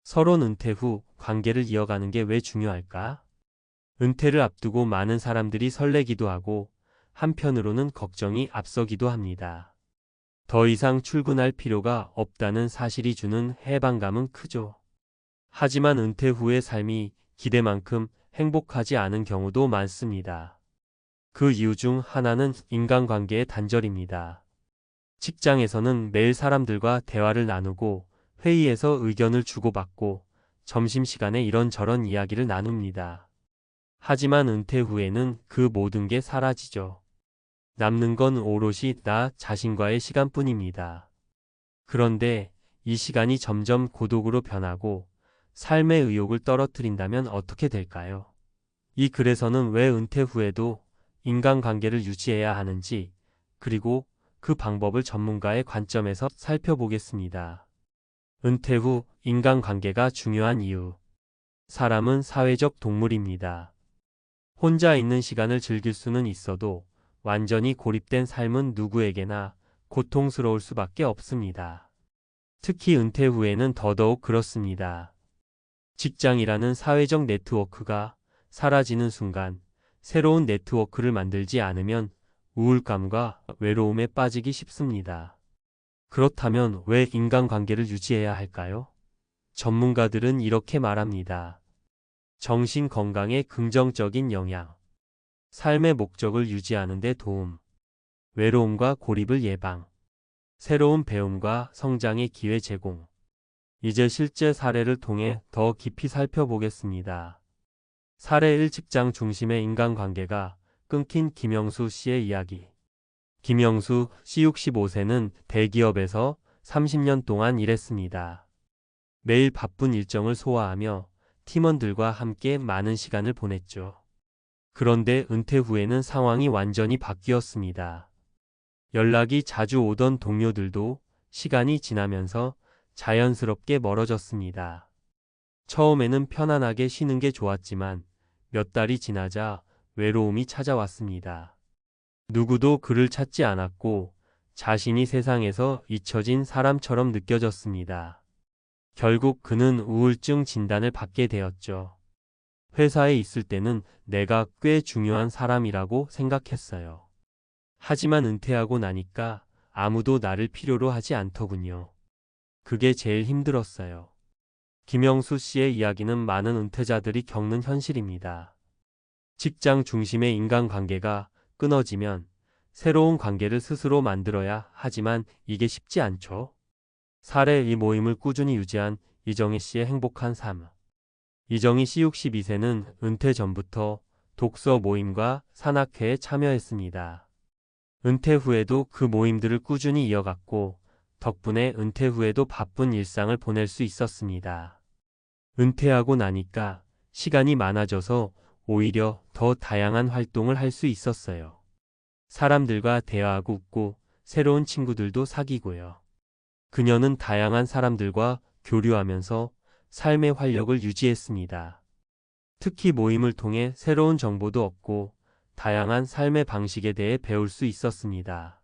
서론 은퇴 후 관계를 이어가는 게 왜 중요할까? 은퇴를 앞두고 많은 사람들이 설레기도 하고 한편으로는 걱정이 앞서기도 합니다. 더 이상 출근할 필요가 없다는 사실이 주는 해방감은 크죠. 하지만 은퇴 후의 삶이 기대만큼 행복하지 않은 경우도 많습니다. 그 이유 중 하나는 인간관계의 단절입니다. 직장에서는 매일 사람들과 대화를 나누고 회의에서 의견을 주고받고 점심시간에 이런저런 이야기를 나눕니다. 하지만 은퇴 후에는 그 모든 게 사라지죠. 남는 건 오롯이 나 자신과의 시간뿐입니다. 그런데 이 시간이 점점 고독으로 변하고 삶의 의욕을 떨어뜨린다면 어떻게 될까요? 이 글에서는 왜 은퇴 후에도 인간관계를 유지해야 하는지, 그리고 그 방법을 전문가의 관점에서 살펴보겠습니다. 은퇴 후 인간관계가 중요한 이유. 사람은 사회적 동물입니다. 혼자 있는 시간을 즐길 수는 있어도 완전히 고립된 삶은 누구에게나 고통스러울 수밖에 없습니다. 특히 은퇴 후에는 더더욱 그렇습니다. 직장이라는 사회적 네트워크가 사라지는 순간 새로운 네트워크를 만들지 않으면 우울감과 외로움에 빠지기 쉽습니다. 그렇다면 왜 인간관계를 유지해야 할까요? 전문가들은 이렇게 말합니다. 정신 건강에 긍정적인 영향, 삶의 목적을 유지하는 데 도움, 외로움과 고립을 예방, 새로운 배움과 성장의 기회 제공. 이제 실제 사례를 통해 더 깊이 살펴보겠습니다. 사례 1. 직장 중심의 인간관계가 끊긴 김영수 씨의 이야기. 김영수 씨 65세는 대기업에서 30년 동안 일했습니다. 매일 바쁜 일정을 소화하며 팀원들과 함께 많은 시간을 보냈죠. 그런데 은퇴 후에는 상황이 완전히 바뀌었습니다. 연락이 자주 오던 동료들도 시간이 지나면서 자연스럽게 멀어졌습니다. 처음에는 편안하게 쉬는 게 좋았지만 몇 달이 지나자 외로움이 찾아왔습니다. 누구도 그를 찾지 않았고 자신이 세상에서 잊혀진 사람처럼 느껴졌습니다. 결국 그는 우울증 진단을 받게 되었죠. 회사에 있을 때는 내가 꽤 중요한 사람이라고 생각했어요. 하지만 은퇴하고 나니까 아무도 나를 필요로 하지 않더군요. 그게 제일 힘들었어요. 김영수 씨의 이야기는 많은 은퇴자들이 겪는 현실입니다. 직장 중심의 인간관계가 끊어지면 새로운 관계를 스스로 만들어야 하지만 이게 쉽지 않죠. 사례 이 모임을 꾸준히 유지한 이정희 씨의 행복한 삶. 이정희 씨 62세는 은퇴 전부터 독서 모임과 산악회에 참여했습니다. 은퇴 후에도 그 모임들을 꾸준히 이어갔고 덕분에 은퇴 후에도 바쁜 일상을 보낼 수 있었습니다. 은퇴하고 나니까 시간이 많아져서 오히려 더 다양한 활동을 할 수 있었어요. 사람들과 대화하고 웃고 새로운 친구들도 사귀고요. 그녀는 다양한 사람들과 교류하면서 삶의 활력을 유지했습니다. 특히 모임을 통해 새로운 정보도 얻고 다양한 삶의 방식에 대해 배울 수 있었습니다.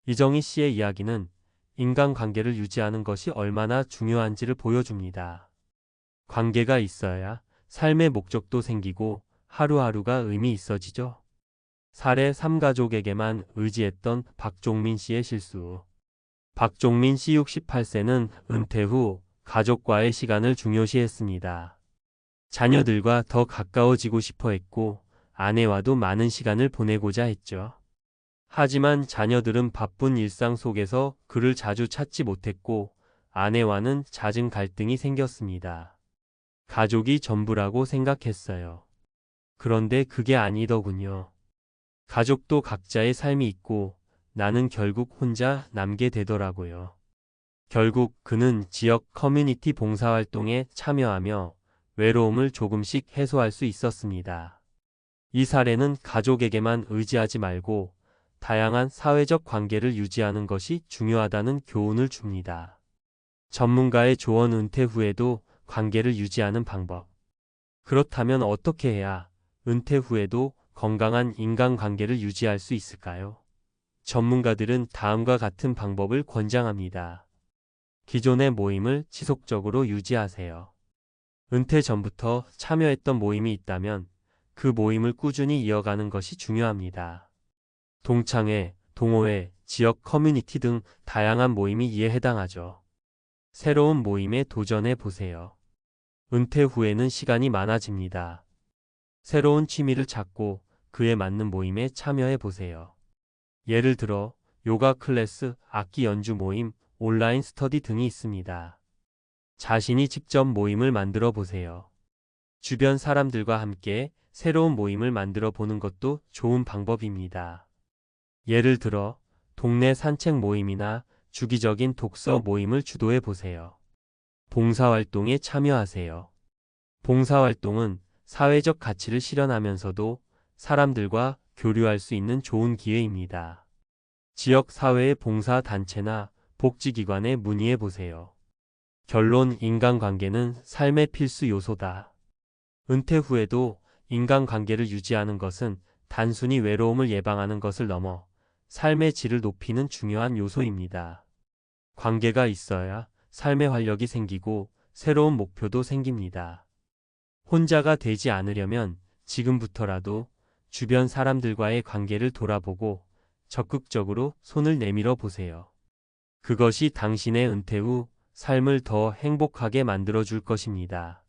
이정희 씨의 이야기는 인간관계를 유지하는 것이 얼마나 중요한지를 보여줍니다. 관계가 있어야 삶의 목적도 생기고 하루하루가 의미 있어지죠. 사례 3. 가족에게만 의지했던 박종민 씨의 실수. 박종민 씨 68세는 은퇴 후 가족과의 시간을 중요시했습니다. 자녀들과 더 가까워지고 싶어 했고 아내와도 많은 시간을 보내고자 했죠. 하지만 자녀들은 바쁜 일상 속에서 그를 자주 찾지 못했고 아내와는 잦은 갈등이 생겼습니다. 가족이 전부라고 생각했어요. 그런데 그게 아니더군요. 가족도 각자의 삶이 있고 나는 결국 혼자 남게 되더라고요. 결국 그는 지역 커뮤니티 봉사활동에 참여하며 외로움을 조금씩 해소할 수 있었습니다. 이 사례는 가족에게만 의지하지 말고 다양한 사회적 관계를 유지하는 것이 중요하다는 교훈을 줍니다. 전문가의 조언. 은퇴 후에도 관계를 유지하는 방법. 그렇다면 어떻게 해야 은퇴 후에도 건강한 인간관계를 유지할 수 있을까요? 전문가들은 다음과 같은 방법을 권장합니다. 기존의 모임을 지속적으로 유지하세요. 은퇴 전부터 참여했던 모임이 있다면 그 모임을 꾸준히 이어가는 것이 중요합니다. 동창회, 동호회, 지역 커뮤니티 등 다양한 모임이 이에 해당하죠. 새로운 모임에 도전해 보세요. 은퇴 후에는 시간이 많아집니다. 새로운 취미를 찾고 그에 맞는 모임에 참여해 보세요. 예를 들어 요가 클래스, 악기 연주 모임, 온라인 스터디 등이 있습니다. 자신이 직접 모임을 만들어 보세요. 주변 사람들과 함께 새로운 모임을 만들어 보는 것도 좋은 방법입니다. 예를 들어 동네 산책 모임이나 주기적인 독서 모임을 주도해 보세요. 봉사활동에 참여하세요. 봉사활동은 사회적 가치를 실현하면서도 사람들과 교류할 수 있는 좋은 기회입니다. 지역 사회의 봉사단체나 복지기관에 문의해 보세요. 결론: 인간관계는 삶의 필수 요소다. 은퇴 후에도 인간관계를 유지하는 것은 단순히 외로움을 예방하는 것을 넘어 삶의 질을 높이는 중요한 요소입니다. 관계가 있어야 삶의 활력이 생기고 새로운 목표도 생깁니다. 혼자가 되지 않으려면 지금부터라도 주변 사람들과의 관계를 돌아보고 적극적으로 손을 내밀어 보세요. 그것이 당신의 은퇴 후 삶을 더 행복하게 만들어 줄 것입니다.